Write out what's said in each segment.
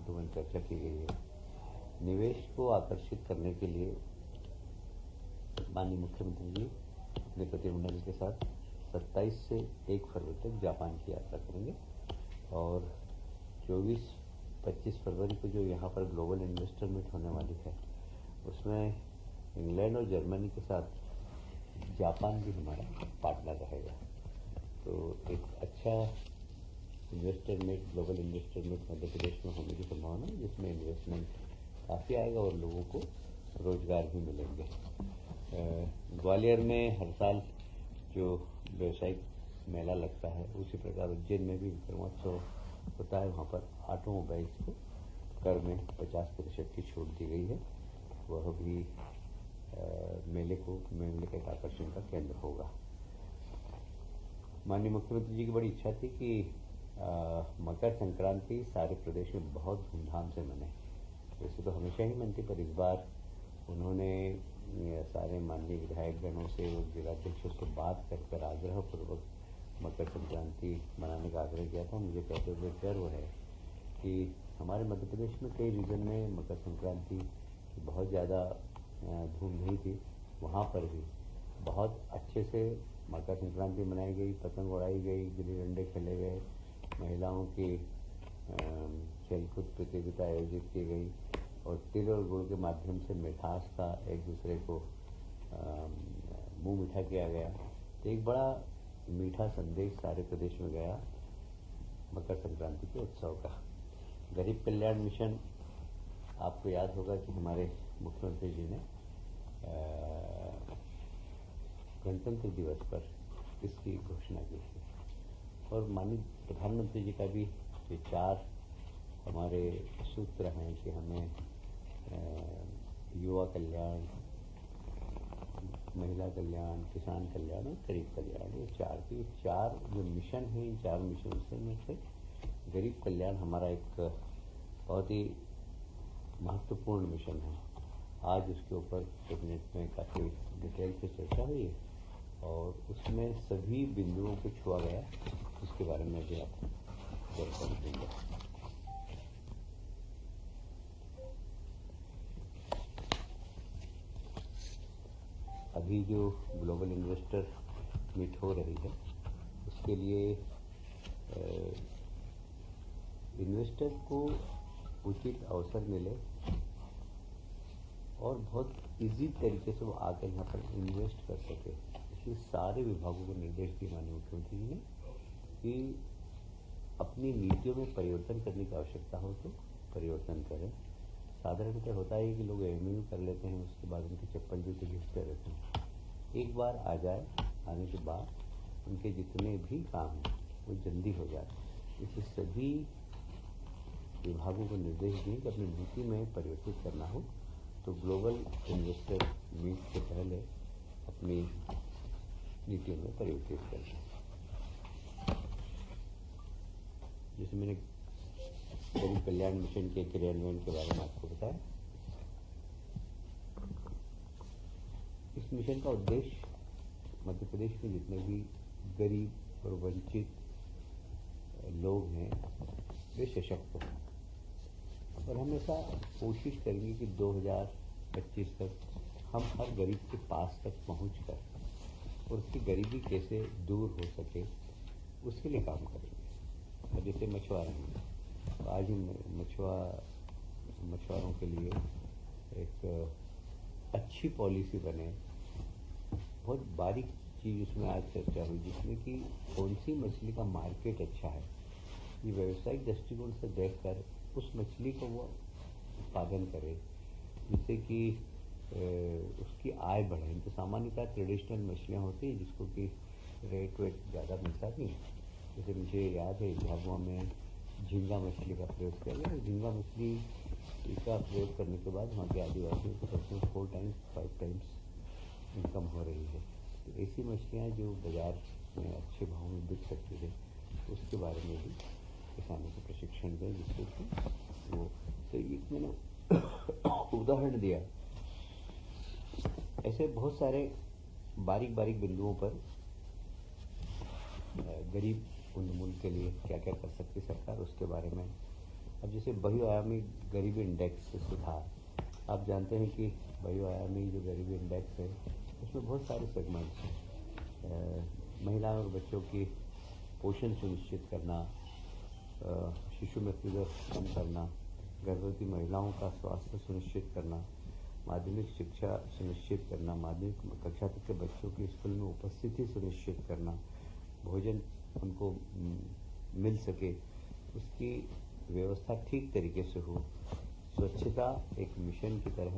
महत्वपूर्ण चर्चा की गई है। निवेश को आकर्षित करने के लिए माननीय मुख्यमंत्री जी अपने प्रतिनिधिमंडल के साथ 27 से 1 फरवरी तक जापान की यात्रा करेंगे और 24-25 फरवरी को जो यहाँ पर ग्लोबल इन्वेस्टर मीट होने वाली है उसमें इंग्लैंड और जर्मनी के साथ जापान भी हमारा पार्टनर रहेगा। तो एक अच्छा investor meet, global investor meet Madhya Pradesh में होने की संभावना है, जिसमें इन्वेस्टमेंट काफ़ी आएगा और लोगों को रोजगार भी मिलेंगे। ग्वालियर में हर साल जो व्यवसायिक मेला लगता है उसी प्रकार उज्जैन में भी विक्रमोत्सव होता है। वहाँ पर ऑटोमोबाइल्स को कर में 50% की छूट दी गई है। वह भी मेले के एक आकर्षण का केंद्र होगा। माननीय मुख्यमंत्री जी की बड़ी इच्छा थी कि मकर संक्रांति सारे प्रदेश में बहुत धूमधाम से मने। वैसे तो हमेशा ही मनती, पर इस बार उन्होंने सारे माननीय विधायक गणों से और जिलाध्यक्षों से बात कर आग्रहपूर्वक मकर संक्रांति मनाने का आग्रह किया था। मुझे कहते हुए गर्व है कि हमारे मध्य प्रदेश में कई रीजन में मकर संक्रांति की बहुत ज़्यादा धूम नहीं थी, वहाँ पर भी बहुत अच्छे से मकर संक्रांति मनाई गई, पतंग उड़ाई गई, गिल्ली डंडे खेले गए, महिलाओं की खेलकूद प्रतियोगिता आयोजित की गई और तिल और गुड़ के माध्यम से मिठास का एक दूसरे को मुंह मीठा किया गया। तो एक बड़ा मीठा संदेश सारे प्रदेश में गया मकर संक्रांति के उत्सव का। गरीब कल्याण मिशन, आपको याद होगा कि हमारे मुख्यमंत्री जी ने गणतंत्र दिवस पर इसकी घोषणा की थी और माननीय प्रधानमंत्री जी का भी विचार, हमारे सूत्र हैं कि हमें युवा कल्याण, महिला कल्याण, किसान कल्याण और गरीब कल्याण, ये चार जो मिशन हैं, इन 4 मिशन से में से गरीब कल्याण हमारा एक बहुत ही महत्वपूर्ण मिशन है। आज उसके ऊपर कैबिनेट में काफ़ी डिटेल से चर्चा हुई है और उसमें सभी बिंदुओं को छुआ गया, उसके बारे में भी आपको जानकारी दूंगा। अभी जो ग्लोबल इन्वेस्टर मीट हो रही है उसके लिए इन्वेस्टर को उचित अवसर मिले और बहुत इजी तरीके से वो आकर यहाँ पर इन्वेस्ट कर सके, इसलिए सारे विभागों को निर्देश दिए माननीय मुख्यमंत्री जी ने कि अपनी नीतियों में परिवर्तन करने की आवश्यकता हो तो परिवर्तन करें। साधारणतः होता है कि लोग एमयू कर लेते हैं, उसके बाद उनके चप्पल जूते घिसते रहते हैं। एक बार आ जाए, आने के बाद उनके जितने भी काम हैं वो जल्दी हो जाए। इसलिए सभी विभागों को निर्देश दिए कि अपनी नीति में परिवर्तित करना हो तो ग्लोबल इन्वेस्टर मीट से पहले अपनी नीतियों में परिवर्तित करना। जैसे मैंने गरीब कल्याण मिशन के क्रियान्वयन के बारे में आपको बताया, इस मिशन का उद्देश्य मध्य प्रदेश में जितने भी गरीब और वंचित लोग हैं वे सशक्त हों और हम ऐसा कोशिश करेंगे कि 2025 तक हम हर गरीब के पास तक पहुंचकर और उसकी गरीबी कैसे दूर हो सके उसके लिए काम करेंगे। और जैसे मछुआरे हैं, तो आज हम मछुआरों के लिए एक अच्छी पॉलिसी बने। बहुत बारीक चीज़ उसमें आज चर्चा हुई, जिसमें कि कौन सी मछली का मार्केट अच्छा है, ये व्यावसायिक दृष्टिकोण से देखकर उस मछली को वो उत्पादन करे जिससे कि उसकी आय बढ़े। तो सामान्यतः ट्रेडिशनल मछलियाँ होती हैं जिसको कि रेट वेट ज़्यादा मिलता नहीं। जैसे मुझे याद है झाबुआ में झींगा मछली का प्रयोग किया गया। झींगा मछली का प्रयोग करने के बाद वहाँ के आदिवासियों को सबसे 4 टाइम्स 5 टाइम्स इनकम हो रही है। तो ऐसी मछलियाँ जो बाज़ार में अच्छे भाव में बिक सकती है उसके बारे में भी किसानों को प्रशिक्षण दें जिससे कि वो, तो एक मैंने उदाहरण दिया। ऐसे बहुत सारे बारीक बारीक बिंदुओं पर गरीब उन्मूलन के लिए क्या क्या कर सकती सरकार, उसके बारे में अब जैसे बहुआयामी गरीबी इंडेक्स से सुधार, आप जानते हैं कि बहुआयामी जो गरीबी इंडेक्स है उसमें बहुत सारे सेगमेंट्स हैं। महिलाओं और बच्चों की पोषण सुनिश्चित करना, शिशु मृत्यु दर कम करना, गर्भवती महिलाओं का स्वास्थ्य सुनिश्चित करना, माध्यमिक शिक्षा सुनिश्चित करना, माध्यमिक कक्षा तक के बच्चों की स्कूल में उपस्थिति सुनिश्चित करना, भोजन उनको मिल सके, उसकी व्यवस्था ठीक तरीके से हो, स्वच्छता एक मिशन की तरह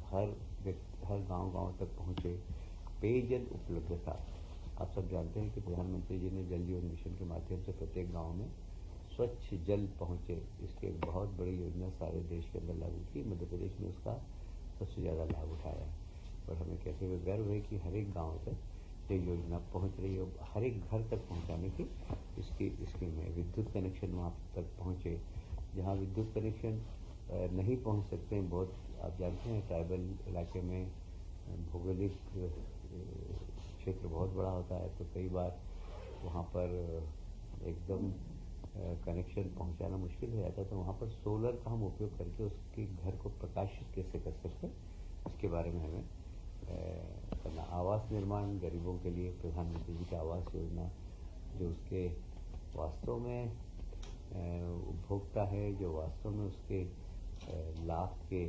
हर गांव तक पहुंचे, पेयजल उपलब्धता। आप सब जानते हैं कि प्रधानमंत्री जी ने जल जीवन मिशन के माध्यम से प्रत्येक गांव में स्वच्छ जल पहुंचे, इसकी एक बहुत बड़ी योजना सारे देश के अंदर लागू की। मध्य प्रदेश में उसका सबसे ज़्यादा लाभ उठाया है और हमें कहते हुए गर्व है कि हर एक गाँव तक ये योजना पहुंच रही है। हर एक घर तक पहुंचाने की इसकी स्कीम है। विद्युत कनेक्शन वहाँ तक पहुँचे, जहाँ विद्युत कनेक्शन नहीं पहुंच सकते हैं, बहुत आप जानते हैं ट्राइबल इलाके में भौगोलिक क्षेत्र बहुत बड़ा होता है, तो कई बार वहाँ पर एकदम कनेक्शन पहुंचाना मुश्किल हो जाता है, तो वहाँ पर सोलर का हम उपयोग करके उसके घर को प्रकाशित कैसे कर सकते हैं, इसके बारे में हमें करना। आवास निर्माण गरीबों के लिए प्रधानमंत्री जी की आवास योजना, जो उसके वास्तव में उपभोक्ता है, जो वास्तव में उसके लाभ के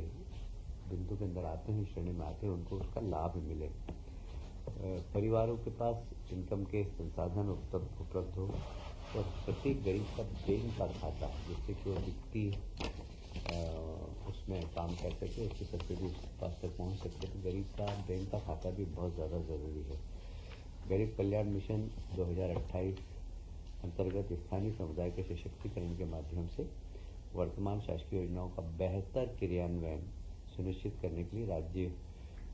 बिंदु के अंदर आते हैं, श्रेणी में आते हैं, उनको उसका लाभ मिले। परिवारों के पास इनकम के संसाधन उपलब्ध हो और प्रत्येक गरीब का बैंक का खाता, जिससे कि वो वित्तीय उसमें काम कर सके, उसकी सब्सिडी उस पास तक पहुँच सके, तो गरीब का बैंक का खाता भी बहुत ज़्यादा ज़रूरी है। गरीब कल्याण मिशन 2028 अंतर्गत स्थानीय समुदाय के सशक्तिकरण के माध्यम से वर्तमान शासकीय योजनाओं का बेहतर क्रियान्वयन सुनिश्चित करने के लिए राज्य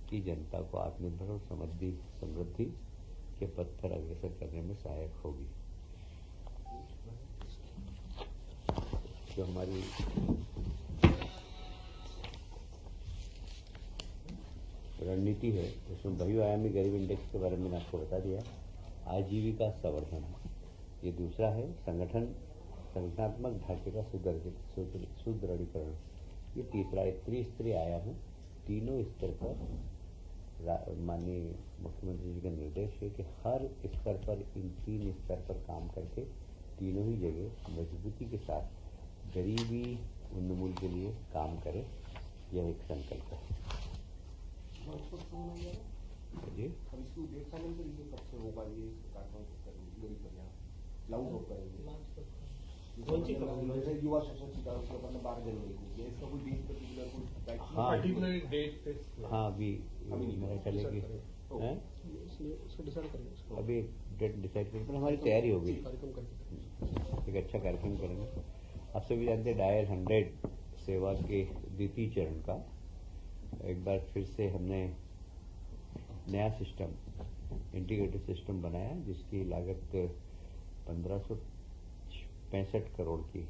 की जनता को आत्मनिर्भर और समृद्धि के पथ पर अग्रसर करने में सहायक होगी। जो हमारी रणनीति है उसमें बहुआयामी गरीब इंडेक्स के बारे में मैंने आपको बता दिया। आजीविका संवर्धन ये दूसरा है। संगठनात्मक ढांचे का सुदृढ़ीकरण ये तीसरा है। त्रिस्तरीय आयाम है। तीनों स्तर पर माननीय मुख्यमंत्री जी का निर्देश है कि हर स्तर पर इन 3 स्तर पर काम करके तीनों ही जगह मजबूती के साथ गरीबी उन्मूलन के लिए काम करे, यह एक संकल्प है। जी युवा सशक्तिकरण के ऊपर 12 जनवरी को इसका कोई डेट पर्टिकुलर हाँ पर्टिकुलर डेट हाँ अभी मेरा ख्याल है कि अभी डेट डिसाइड करके हमारी तैयारी होगी, एक अच्छा कार्यक्रम करेंगे। आप सभी जानते हैं डायल 100 सेवा के द्वितीय चरण का एक बार फिर से हमने नया सिस्टम इंटीग्रेटेड सिस्टम बनाया, जिसकी लागत 1565 करोड़ की,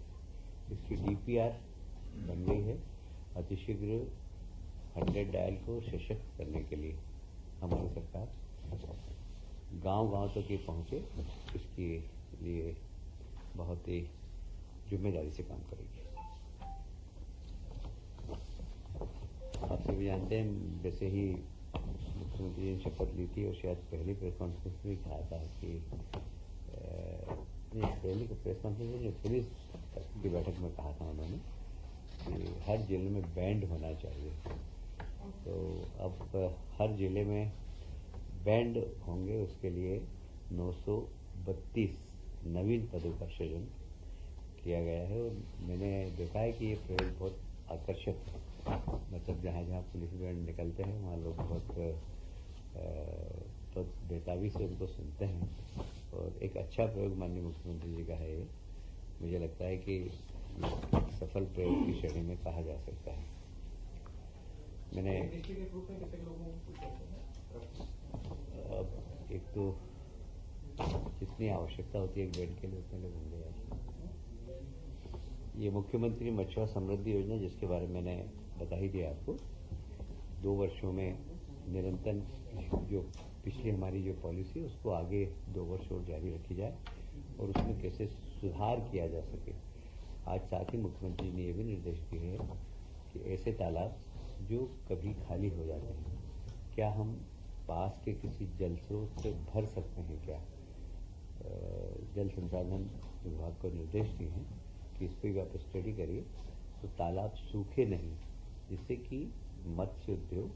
इसकी DPR बन गई है। अतिशीघ्र 100 डायल को सशक्त करने के लिए हमारी सरकार गांव तक ये पहुंचे, इसके लिए बहुत ही जिम्मेदारी से काम करेगी। आप सभी जानते हैं, जैसे ही मुख्यमंत्री जी ने शपथ ली थी और शायद पहली प्रेस कॉन्फ्रेंस में कहा था कि पहली प्रेस कॉन्फ्रेंस में पुलिस की बैठक में कहा था उन्होंने कि हर जिले में बैंड होना चाहिए। तो अब हर जिले में बैंड होंगे, उसके लिए 932 नवीन पदों का सृजन किया गया है। और मैंने देखा है कि ये प्रयोग बहुत आकर्षक है, मतलब जहाँ जहाँ पुलिस बैंड निकलते हैं वहाँ लोग बहुत बेताबी से उनको सुनते हैं और एक अच्छा प्रयोग माननीय मुख्यमंत्री जी का है ये। मुझे लगता है कि सफल प्रयोग की श्रेणी में कहा जा सकता है। मैंने अब एक तो जितनी आवश्यकता होती है एक बेड के लिए उतने लोग होंगे यार। ये मुख्यमंत्री मछुआ समृद्धि योजना, जिसके बारे में मैंने बता ही दिया आपको, 2 वर्षों में निरंतर जो पिछली हमारी जो पॉलिसी उसको आगे 2 वर्ष और जारी रखी जाए और उसमें कैसे सुधार किया जा सके। आज साथ ही मुख्यमंत्री ने ये भी निर्देश दिए हैं कि ऐसे तालाब जो कभी खाली हो जाते हैं, क्या हम पास के किसी जल स्रोत से भर सकते हैं क्या? जल संसाधन विभाग को निर्देश दिए हैं कि इस पर आप स्टडी करिए तो तालाब सूखे नहीं, जिससे कि मत्स्य उद्योग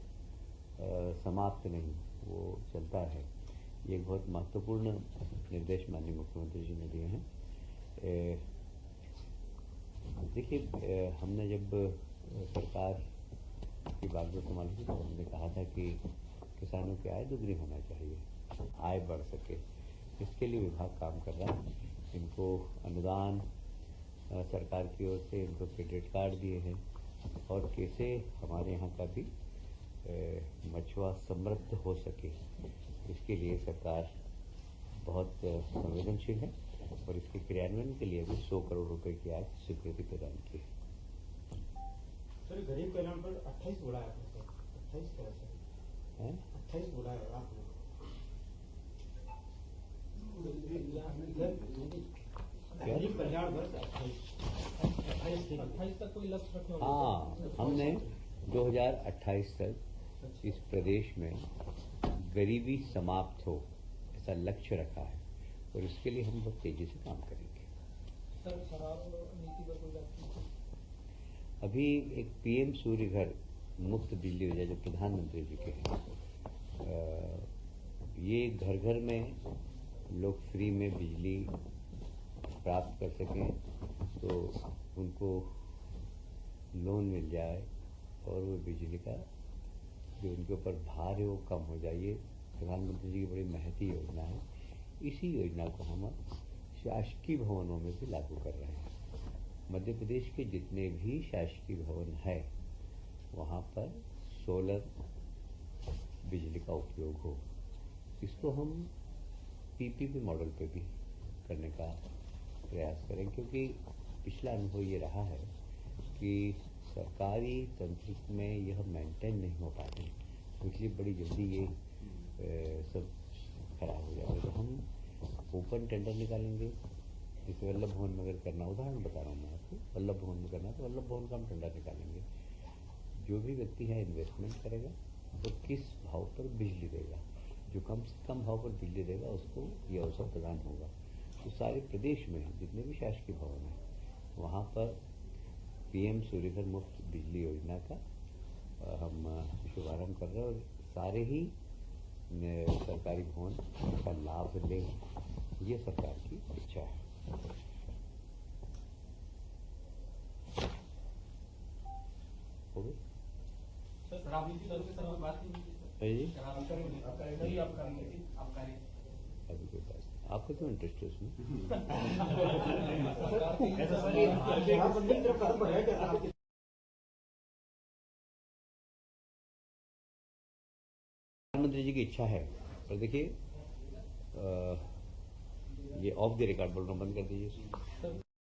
समाप्त नहीं, वो चलता है। ये एक बहुत महत्वपूर्ण निर्देश माननीय मुख्यमंत्री जी ने दिए हैं। देखिए, हमने जब सरकार की बागडोर संभाली थी तो हमने कहा था कि किसानों की आय दोगुनी होना चाहिए, आय बढ़ सके। इसके लिए विभाग काम कर रहा है। इनको अनुदान सरकार की ओर से इनको क्रेडिट कार्ड दिए हैं और कैसे हमारे यहाँ का भी मछुआ समृद्ध हो सके, इसके लिए सरकार बहुत संवेदनशील है और इसके क्रियान्वयन के लिए भी 100 करोड़ रुपए की आज स्वीकृति प्रदान की है। सर, गरीब कल्याण पर 28 बोला है आपने सर, 28 क्या है सर? 28 बोला है आपने। गरीब कल्याण वर्ष 28 तक कोई लक्ष्य रखे? हाँ, हमने 2028 तक इस प्रदेश में गरीबी समाप्त हो ऐसा लक्ष्य रखा है और इसके लिए हम बहुत तेजी से काम करेंगे। सर, शराब नीति पर कोई बात? अभी एक पीएम सूर्य घर मुफ्त बिजली योजना जो प्रधानमंत्री जी के हैं, ये घर घर में लोग फ्री में बिजली प्राप्त कर सकें तो उनको लोन मिल जाए और वो बिजली का जो उनके ऊपर भार है वो कम हो जाए। ये प्रधानमंत्री जी की बड़ी महती योजना है। इसी योजना को हम शासकीय भवनों में भी लागू कर रहे हैं। मध्य प्रदेश के जितने भी शासकीय भवन है वहाँ पर सोलर बिजली का उपयोग हो। इसको हम पीपीपी मॉडल पे भी करने का प्रयास करें, क्योंकि पिछला अनुभव ये रहा है कि सरकारी तंत्र में यह मेंटेन नहीं हो पाते, इसलिए बड़ी जल्दी ये सब खराब हो जाता है। तो हम ओपन टेंडर निकालेंगे, जैसे वल्लभ भवन में अगर करना, उदाहरण बता रहा हूँ मैं आपको, वल्लभ भवन में करना तो वल्लभ भवन का हम टेंडर निकालेंगे। जो भी व्यक्ति है इन्वेस्टमेंट करेगा तो किस भाव पर बिजली देगा, जो कम से कम भाव पर बिजली देगा उसको ये अवसर प्रदान होगा। तो सारे प्रदेश में जितने भी शासकीय भवन हैं वहाँ पर पीएम सूर्यघर मुफ्त बिजली योजना का हम शुभारंभ कर रहे हैं और सारे ही सरकारी भवन का लाभ लें, ये सरकार की इच्छा है। हो गई? सर, शराब नीति पर सर बात जी, शराब नीति आपका अभी कोई बात नहीं। आपका क्यों इंटरेस्ट है उसमें? प्रधानमंत्री जी की इच्छा है, पर देखिए ये ऑफ द रिकॉर्ड बोलना बंद कर दीजिए।